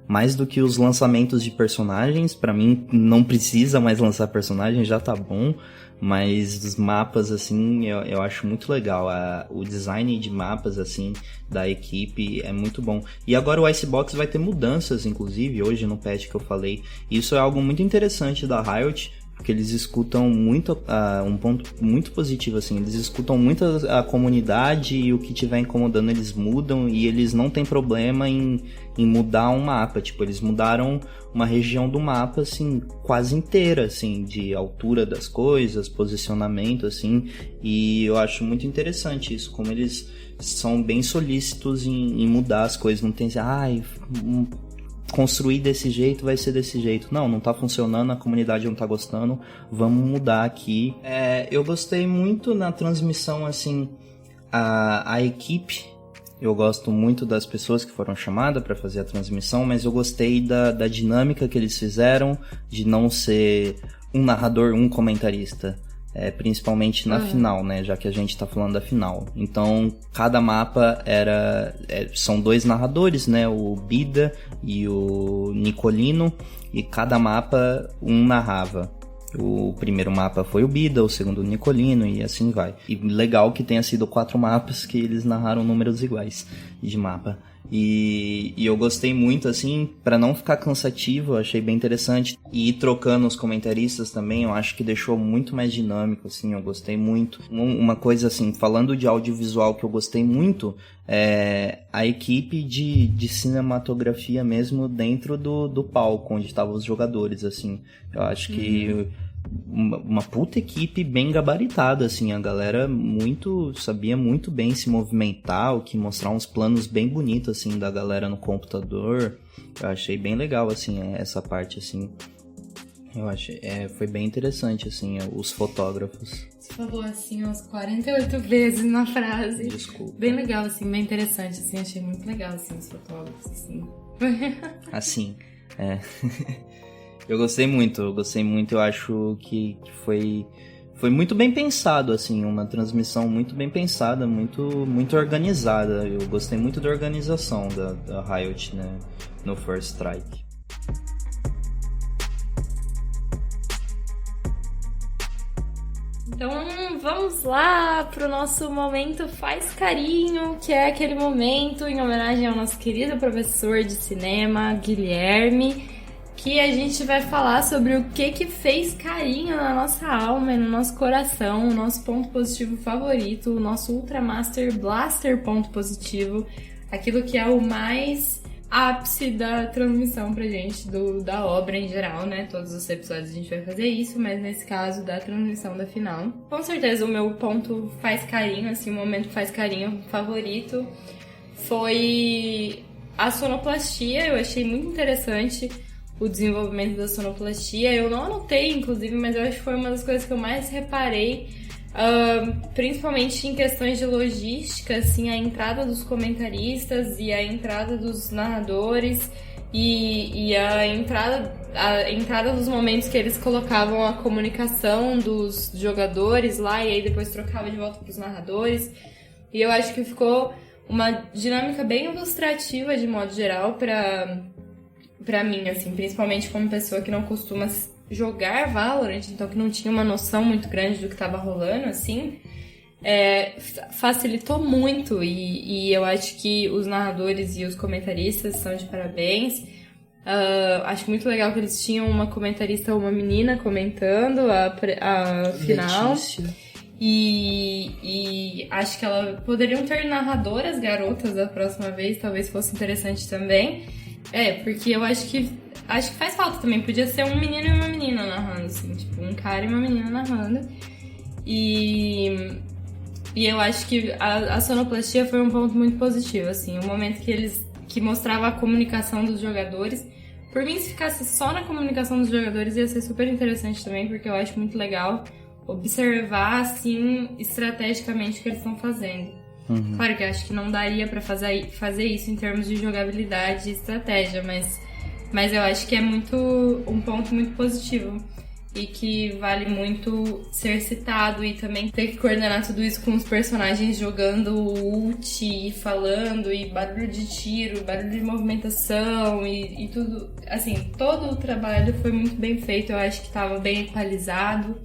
mais do que os lançamentos de personagens. Pra mim não precisa mais lançar personagem, já tá bom, mas os mapas, assim, eu acho muito legal. O design de mapas, assim, da equipe é muito bom. E agora o Icebox vai ter mudanças, inclusive, hoje no patch que eu falei. Isso é algo muito interessante da Riot, porque eles escutam muito, um ponto muito positivo, assim, eles escutam muito a comunidade, e o que tiver incomodando eles mudam, e eles não têm problema em mudar um mapa. Tipo, eles mudaram uma região do mapa, assim, quase inteira, assim, de altura das coisas, posicionamento, assim, e eu acho muito interessante isso, como eles são bem solícitos em mudar as coisas, não tem assim, construir desse jeito vai ser desse jeito. Não tá funcionando, a comunidade não tá gostando, vamos mudar aqui. Eu gostei muito na transmissão, assim, a equipe, eu gosto muito das pessoas que foram chamadas para fazer a transmissão, mas eu gostei da dinâmica que eles fizeram, de não ser um narrador, um comentarista. Principalmente na final, né? Já que a gente tá falando da final. Então, cada mapa são 2 narradores, né? O Bida e o Nicolino. E cada mapa um narrava. O primeiro mapa foi o Bida, o segundo o Nicolino, e assim vai. E legal que tenha sido 4 mapas que eles narraram números iguais de mapa. E eu gostei muito, assim, pra não ficar cansativo, eu achei bem interessante. E ir trocando os comentaristas também, eu acho que deixou muito mais dinâmico, assim, eu gostei muito. Uma coisa, assim, falando de audiovisual que eu gostei muito, a equipe de cinematografia mesmo dentro do palco, onde estavam os jogadores, assim. Eu acho que uma puta equipe bem gabaritada, assim, a galera sabia muito bem se movimentar, o que mostrar uns planos bem bonitos, assim, da galera no computador. Eu achei bem legal, assim, essa parte, assim. Eu achei, foi bem interessante, assim, os fotógrafos. Você falou, assim, umas 48 vezes na frase. Desculpa. Bem legal, assim, bem interessante, assim, achei muito legal, assim, os fotógrafos, assim. Assim, eu gostei muito, eu acho que foi muito bem pensado, assim, uma transmissão muito bem pensada, muito organizada. Eu gostei muito da organização da Riot, né, no First Strike. Então vamos lá pro nosso momento Faz Carinho, que é aquele momento em homenagem ao nosso querido professor de cinema, Guilherme, que a gente vai falar sobre o que fez carinho na nossa alma e no nosso coração, o nosso ponto positivo favorito, o nosso Ultra Master Blaster ponto positivo, aquilo que é o mais ápice da transmissão pra gente da obra em geral, né? Todos os episódios a gente vai fazer isso, mas nesse caso da transmissão da final. Com certeza o meu ponto Faz Carinho, assim, o momento Faz Carinho favorito foi a sonoplastia. Eu achei muito interessante o desenvolvimento da sonoplastia. Eu não anotei, inclusive, mas eu acho que foi uma das coisas que eu mais reparei, principalmente em questões de logística, assim, a entrada dos comentaristas e a entrada dos narradores e a entrada dos momentos que eles colocavam a comunicação dos jogadores lá e aí depois trocava de volta para os narradores. E eu acho que ficou uma dinâmica bem ilustrativa, de modo geral, pra mim, assim, principalmente como pessoa que não costuma jogar Valorant, então que não tinha uma noção muito grande do que estava rolando, assim, facilitou muito e eu acho que os narradores e os comentaristas estão de parabéns. Acho muito legal que eles tinham uma comentarista, uma menina comentando a final. Letícia. E acho que poderiam ter narradoras garotas da próxima vez, talvez fosse interessante também. Porque eu acho que faz falta também. Podia ser um menino e uma menina narrando, assim, tipo, um cara e uma menina narrando. E eu acho que a sonoplastia foi um ponto muito positivo, assim, o momento que mostrava a comunicação dos jogadores. Por mim, se ficasse só na comunicação dos jogadores, ia ser super interessante também, porque eu acho muito legal observar, assim, estrategicamente o que eles estão fazendo. Uhum. Claro que eu acho que não daria pra fazer isso em termos de jogabilidade e estratégia, mas eu acho que é um ponto muito positivo e que vale muito ser citado, e também ter que coordenar tudo isso com os personagens jogando ult e falando, e barulho de tiro, barulho de movimentação e tudo, assim, todo o trabalho foi muito bem feito. Eu acho que estava bem equalizado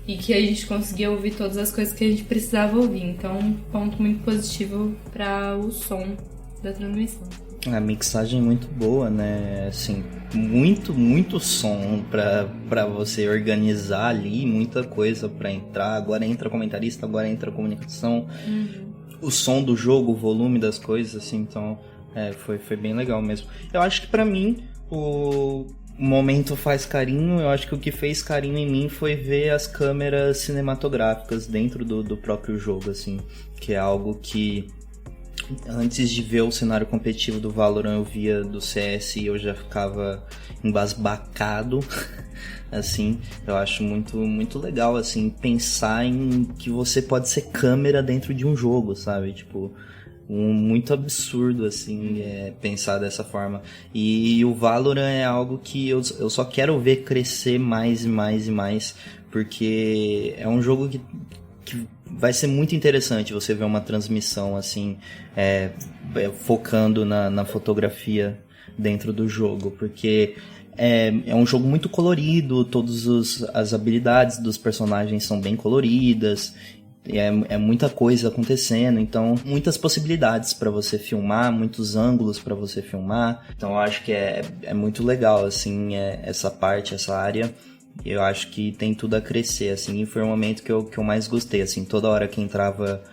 e que a gente conseguia ouvir todas as coisas que a gente precisava ouvir. Então, um ponto muito positivo para o som da transmissão. A mixagem muito boa, né? Assim, muito som pra você organizar ali, muita coisa pra entrar. Agora entra comentarista, agora entra comunicação. O som do jogo, o volume das coisas, assim, então foi bem legal mesmo. Eu acho que pra mim, o momento Faz Carinho, eu acho que o que fez carinho em mim foi ver as câmeras cinematográficas dentro do próprio jogo, assim, que é algo que antes de ver o cenário competitivo do Valorant eu via do CS e eu já ficava embasbacado, assim. Eu acho muito legal, assim, pensar em que você pode ser câmera dentro de um jogo, sabe, tipo, muito absurdo, assim, pensar dessa forma. E o Valorant é algo que eu só quero ver crescer mais e mais e mais, porque é um jogo que vai ser muito interessante você ver uma transmissão, assim, focando na fotografia dentro do jogo, porque é um jogo muito colorido, todas as habilidades dos personagens são bem coloridas, é muita coisa acontecendo, então muitas possibilidades para você filmar, muitos ângulos para você filmar, então eu acho que é muito legal, assim, essa parte, essa área. Eu acho que tem tudo a crescer, assim, e foi o momento que eu mais gostei, assim, toda hora que entrava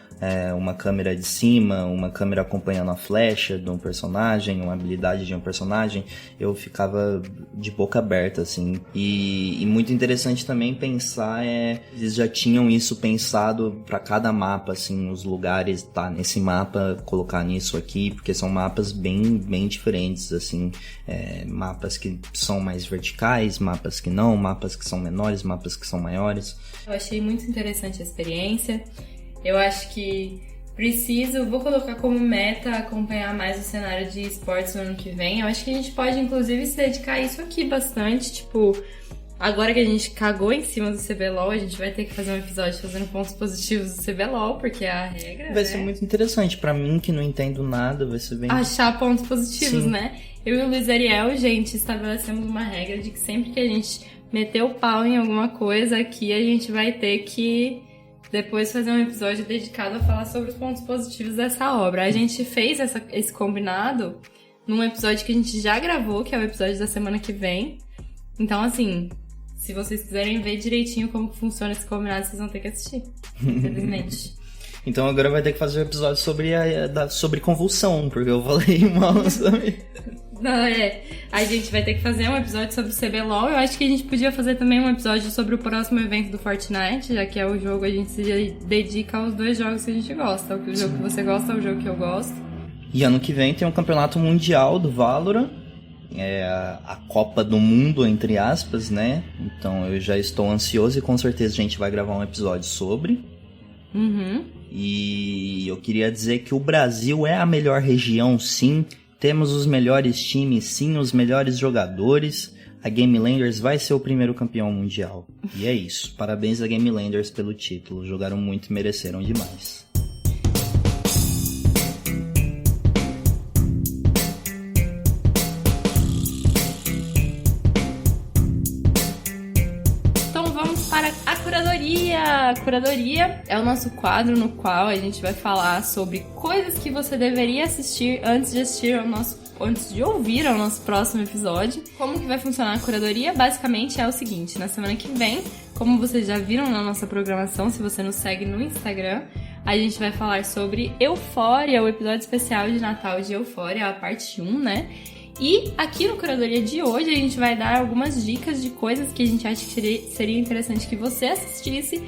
uma câmera de cima, uma câmera acompanhando a flecha de um personagem, uma habilidade de um personagem, eu ficava de boca aberta, assim. E muito interessante também pensar, eles já tinham isso pensado para cada mapa, assim, os lugares, tá, nesse mapa, colocar nisso aqui, porque são mapas bem diferentes, assim, mapas que são mais verticais, mapas que não, mapas que são menores, mapas que são maiores. Eu achei muito interessante a experiência. Eu acho que vou colocar como meta acompanhar mais o cenário de esportes no ano que vem. Eu acho que a gente pode, inclusive, se dedicar a isso aqui bastante. Tipo, agora que a gente cagou em cima do CBLOL, a gente vai ter que fazer um episódio fazendo pontos positivos do CBLOL, porque é a regra, Vai ser muito interessante. Pra mim, que não entendo nada, vai ser bem... achar pontos positivos, Sim. né? Eu e o Luiz Ariel, gente, estabelecemos uma regra de que sempre que a gente meter o pau em alguma coisa aqui, a gente vai ter que depois fazer um episódio dedicado a falar sobre os pontos positivos dessa obra. A gente fez esse combinado num episódio que a gente já gravou, que é o episódio da semana que vem. Então, assim, se vocês quiserem ver direitinho como funciona esse combinado, vocês vão ter que assistir, infelizmente. Então agora vai ter que fazer um episódio sobre convulsão, porque eu falei mal sobre... Não, a gente vai ter que fazer um episódio sobre o CBLOL. Eu acho que a gente podia fazer também um episódio sobre o próximo evento do Fortnite, já que é o jogo, a gente se dedica aos 2 jogos que a gente gosta. O jogo que você gosta é o jogo que eu gosto. E ano que vem tem um campeonato mundial do Valorant, a Copa do Mundo, entre aspas, né? Então eu já estou ansioso e com certeza a gente vai gravar um episódio sobre. Uhum. E eu queria dizer que o Brasil é a melhor região, sim. Temos os melhores times, sim, os melhores jogadores. A Gamelanders vai ser o primeiro campeão mundial. E é isso. Parabéns a Gamelanders pelo título. Jogaram muito e mereceram demais. Então vamos para a curadoria. A curadoria é o nosso quadro no qual a gente vai falar sobre coisas que você deveria assistir antes de ouvir o nosso próximo episódio. Como que vai funcionar a curadoria? Basicamente é o seguinte, na semana que vem, como vocês já viram na nossa programação, se você nos segue no Instagram, a gente vai falar sobre Euphoria, o episódio especial de Natal de Euphoria, a parte 1, né? E aqui no Curadoria de hoje a gente vai dar algumas dicas de coisas que a gente acha que seria interessante que você assistisse,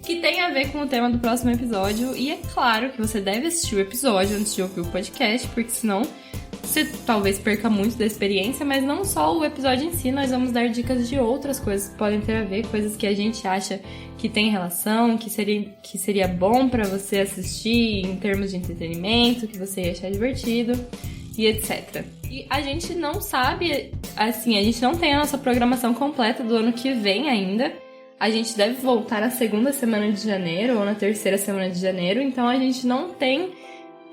que tem a ver com o tema do próximo episódio. E é claro que você deve assistir o episódio antes de ouvir o podcast, porque senão você talvez perca muito da experiência, mas não só o episódio em si, nós vamos dar dicas de outras coisas que podem ter a ver, coisas que a gente acha que tem relação, que seria bom pra você assistir em termos de entretenimento, que você ia achar divertido e etc. E a gente não sabe, assim, a gente não tem a nossa programação completa do ano que vem ainda. A gente deve voltar na 2ª semana de janeiro ou na 3ª semana de janeiro, então a gente não tem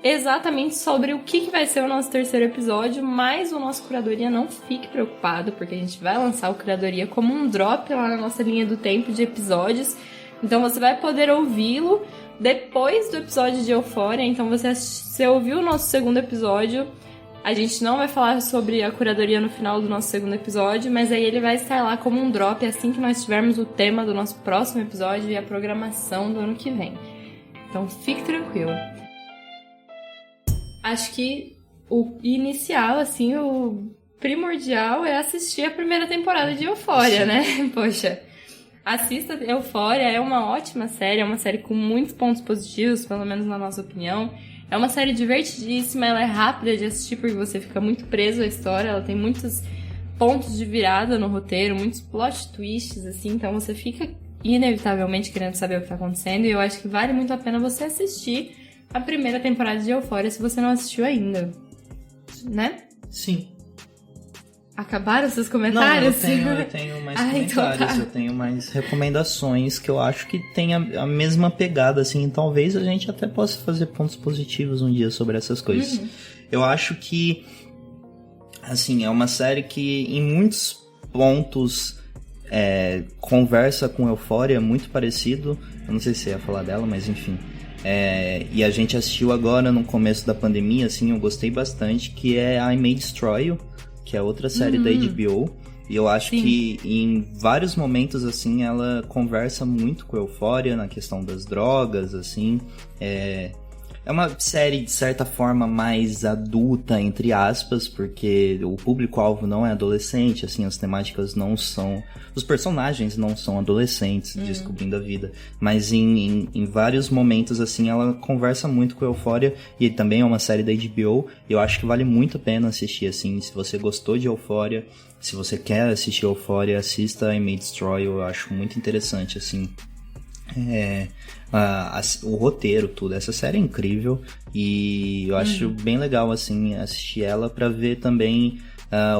exatamente sobre o que vai ser o nosso 3º episódio, mas o nosso Curadoria, não fique preocupado, porque a gente vai lançar o Curadoria como um drop lá na nossa linha do tempo de episódios, então você vai poder ouvi-lo depois do episódio de Euphoria. Então você ouviu o nosso 2º episódio, a gente não vai falar sobre a curadoria no final do nosso 2º episódio, mas aí ele vai estar lá como um drop assim que nós tivermos o tema do nosso próximo episódio e a programação do ano que vem. Então fique tranquilo. Acho que o inicial, assim, o primordial é assistir a 1ª temporada de Euphoria, né? Poxa, assista Euphoria, é uma ótima série, é uma série com muitos pontos positivos, pelo menos na nossa opinião. É uma série divertidíssima, ela é rápida de assistir porque você fica muito preso à história, ela tem muitos pontos de virada no roteiro, muitos plot twists, assim, então você fica inevitavelmente querendo saber o que tá acontecendo, e eu acho que vale muito a pena você assistir a 1ª temporada de Euphoria se você não assistiu ainda, né? Sim. Acabaram seus comentários? Não, eu tenho mais comentários, então tá. Eu tenho mais recomendações que eu acho que tem a mesma pegada, assim, talvez a gente até possa fazer pontos positivos um dia sobre essas coisas. Uhum. Eu acho que, assim, é uma série que em muitos pontos conversa com Euphoria, muito parecido, eu não sei se ia falar dela, mas enfim... e a gente assistiu agora no começo da pandemia, assim, eu gostei bastante, que é I May Destroy You, que é outra série da HBO, E eu acho Sim. que em vários momentos, assim, ela conversa muito com Euphoria na questão das drogas, assim. É uma série, de certa forma, mais adulta, entre aspas, porque o público-alvo não é adolescente, assim, as temáticas não são... Os personagens não são adolescentes descobrindo a vida. Mas em vários momentos, assim, ela conversa muito com Euphoria, e também é uma série da HBO, e eu acho que vale muito a pena assistir, assim, se você gostou de Euphoria, se você quer assistir Euphoria, assista I May Destroy, eu acho muito interessante, assim... o roteiro, tudo. Essa série é incrível e eu acho bem legal, assim, assistir ela pra ver também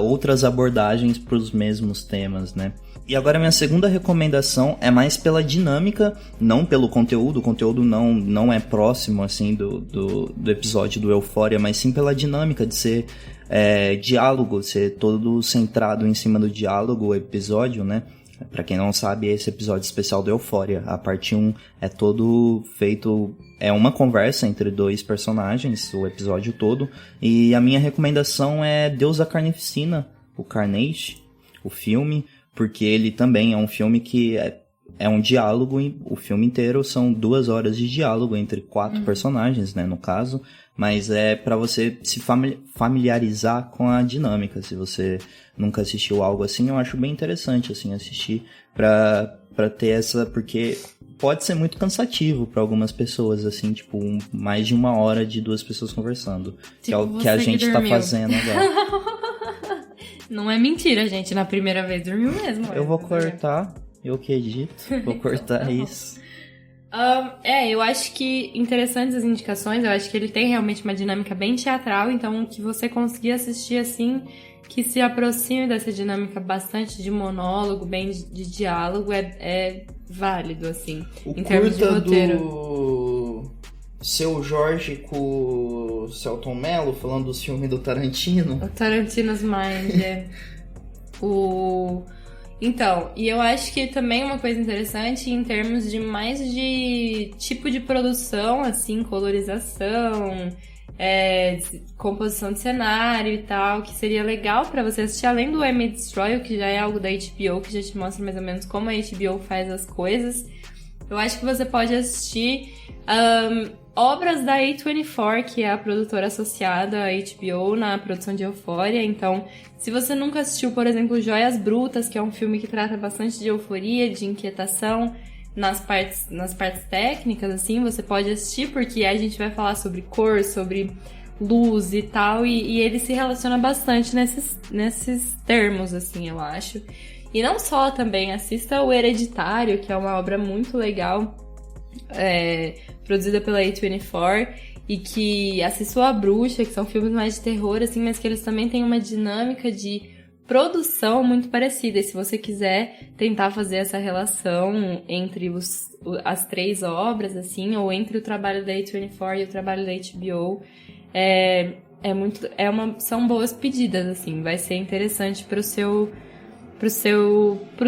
outras abordagens pros mesmos temas, né? E agora minha segunda recomendação é mais pela dinâmica, não pelo conteúdo. O conteúdo não é próximo, assim, do episódio do Euphoria, mas sim pela dinâmica de ser diálogo, ser todo centrado em cima do diálogo, o episódio, né? Pra quem não sabe, esse episódio especial do Euphoria, a parte 1 é todo feito... É uma conversa entre dois personagens, o episódio todo. E a minha recomendação é Deus da Carnificina, o Carnage, o filme, porque ele também é um filme que é um diálogo, o filme inteiro são 2 horas de diálogo entre 4 personagens, né, no caso. Mas é pra você se familiarizar com a dinâmica. Se você nunca assistiu algo assim, eu acho bem interessante, assim, assistir pra ter essa... Porque pode ser muito cansativo pra algumas pessoas, assim, tipo, mais de 1 hora de 2 pessoas conversando. Tipo, que é o que a gente tá fazendo agora. Não é mentira, gente. Na primeira vez dormiu mesmo. Eu vou cortar, eu que edito, vou cortar isso. Eu acho que interessantes as indicações, eu acho que ele tem realmente uma dinâmica bem teatral, então que você conseguir assistir assim, que se aproxime dessa dinâmica bastante de monólogo, bem de diálogo, é válido, assim, em termos de roteiro. Do Seu Jorge com o Celton Mello, falando dos filmes do Tarantino. O Tarantino's Mind, Então, e eu acho que também uma coisa interessante em termos de mais de tipo de produção, assim, colorização, composição de cenário e tal, que seria legal pra você assistir, além do I May Destroy, que já é algo da HBO, que já te mostra mais ou menos como a HBO faz as coisas. Eu acho que você pode assistir obras da A24, que é a produtora associada à HBO na produção de Euphoria. Então, se você nunca assistiu, por exemplo, Joias Brutas, que é um filme que trata bastante de euforia, de inquietação nas partes técnicas, assim, você pode assistir, porque a gente vai falar sobre cor, sobre luz e tal, e ele se relaciona bastante nesses termos, assim, eu acho. E não só, também assista o Hereditário, que é uma obra muito legal, produzida pela A24, e que assistiu A Bruxa, que são filmes mais de terror, assim, mas que eles também têm uma dinâmica de produção muito parecida. E se você quiser tentar fazer essa relação entre as 3 obras, assim, ou entre o trabalho da A24 e o trabalho da HBO, são boas pedidas, assim, vai ser interessante pro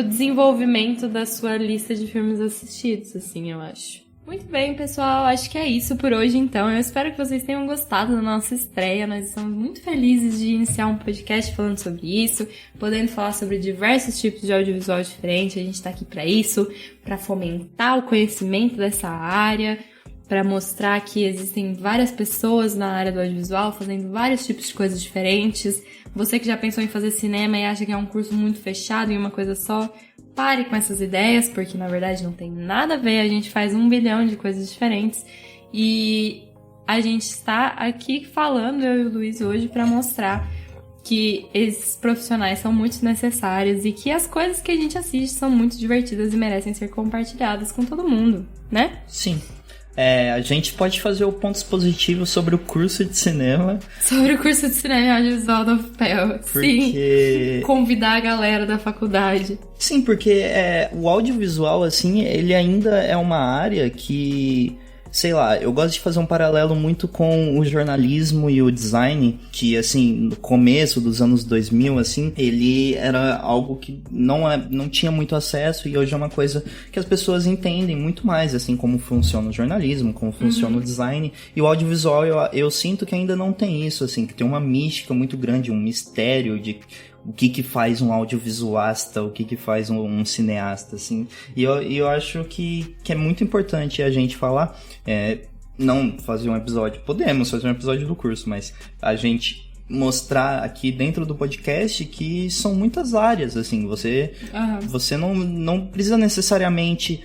desenvolvimento da sua lista de filmes assistidos, assim, eu acho. Muito bem, pessoal, acho que é isso por hoje, então. Eu espero que vocês tenham gostado da nossa estreia. Nós estamos muito felizes de iniciar um podcast falando sobre isso, podendo falar sobre diversos tipos de audiovisual diferente. A gente tá aqui pra isso, pra fomentar o conhecimento dessa área, pra mostrar que existem várias pessoas na área do audiovisual fazendo vários tipos de coisas diferentes. Você que já pensou em fazer cinema e acha que é um curso muito fechado em uma coisa só, pare com essas ideias, porque na verdade não tem nada a ver, a gente faz 1 bilhão de coisas diferentes e a gente está aqui falando, eu e o Luiz, hoje para mostrar que esses profissionais são muito necessários e que as coisas que a gente assiste são muito divertidas e merecem ser compartilhadas com todo mundo, né? Sim. A gente pode fazer o pontos positivos sobre o curso de cinema. Sobre o curso de cinema e audiovisual da UFPEL. Porque... Sim, convidar a galera da faculdade. Sim, porque o audiovisual, assim, ele ainda é uma área que... Sei lá, eu gosto de fazer um paralelo muito com o jornalismo e o design, que, assim, no começo dos anos 2000, assim, ele era algo que não tinha muito acesso e hoje é uma coisa que as pessoas entendem muito mais, assim, como funciona o jornalismo, como funciona o design. E o audiovisual, eu sinto que ainda não tem isso, assim, que tem uma mística muito grande, um mistério de o que faz um audiovisuasta, o que faz um cineasta, assim. E eu acho que é muito importante a gente falar, não fazer um episódio, podemos fazer um episódio do curso, mas a gente mostrar aqui dentro do podcast que são muitas áreas, assim, você não precisa necessariamente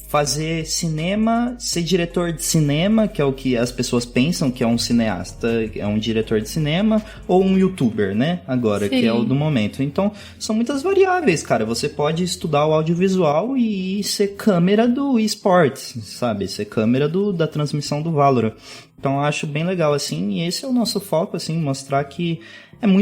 fazer cinema, ser diretor de cinema, que é o que as pessoas pensam que é um cineasta, é um diretor de cinema, ou um youtuber, né, agora, Sim. que é o do momento. Então, são muitas variáveis, cara, você pode estudar o audiovisual e ser câmera do esportes, sabe, ser câmera da transmissão do Valorant. Então, eu acho bem legal, assim, e esse é o nosso foco, assim, mostrar que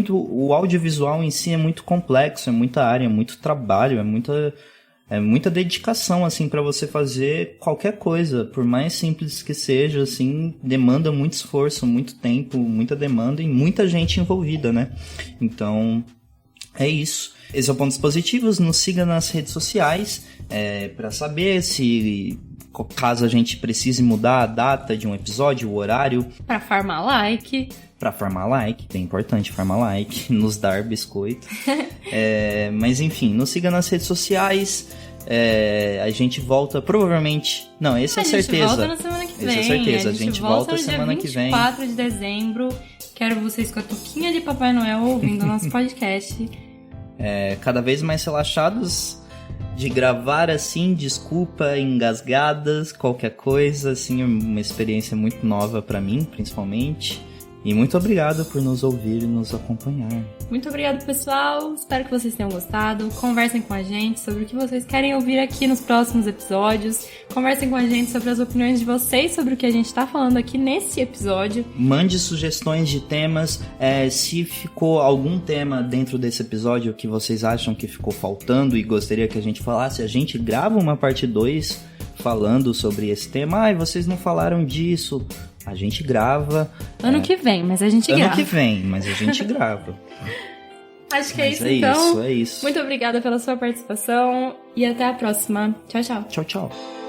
o audiovisual em si é muito complexo, é muita área, é muito trabalho, é muita dedicação, assim, pra você fazer qualquer coisa, por mais simples que seja, assim, demanda muito esforço, muito tempo, muita demanda e muita gente envolvida, né? Então, é isso. Esses são pontos positivos, nos siga nas redes sociais, pra saber se, caso a gente precise mudar a data de um episódio, o horário. Pra farmar like. Pra farmar like, bem importante farmar like, nos dar biscoito. Mas enfim, nos siga nas redes sociais. A gente volta provavelmente. Não, esse é certeza. A gente volta na semana que vem. Esse é certeza, a gente volta semana que vem. 24 de dezembro. Quero vocês com a touquinha de Papai Noel ouvindo o nosso podcast. Cada vez mais relaxados de gravar assim, desculpa, engasgadas, qualquer coisa, assim, é uma experiência muito nova pra mim, principalmente. E muito obrigado por nos ouvir e nos acompanhar. Muito obrigado, pessoal. Espero que vocês tenham gostado. Conversem com a gente sobre o que vocês querem ouvir aqui nos próximos episódios. Conversem com a gente sobre as opiniões de vocês sobre o que a gente tá falando aqui nesse episódio. Mande sugestões de temas. Se ficou algum tema dentro desse episódio que vocês acham que ficou faltando e gostaria que a gente falasse, a gente grava uma parte 2 falando sobre esse tema. E vocês não falaram disso. A gente grava. Ano que vem, mas a gente grava. Ano que vem, mas a gente grava. Acho que é isso, então. É isso. Muito obrigada pela sua participação e até a próxima. Tchau, tchau. Tchau, tchau.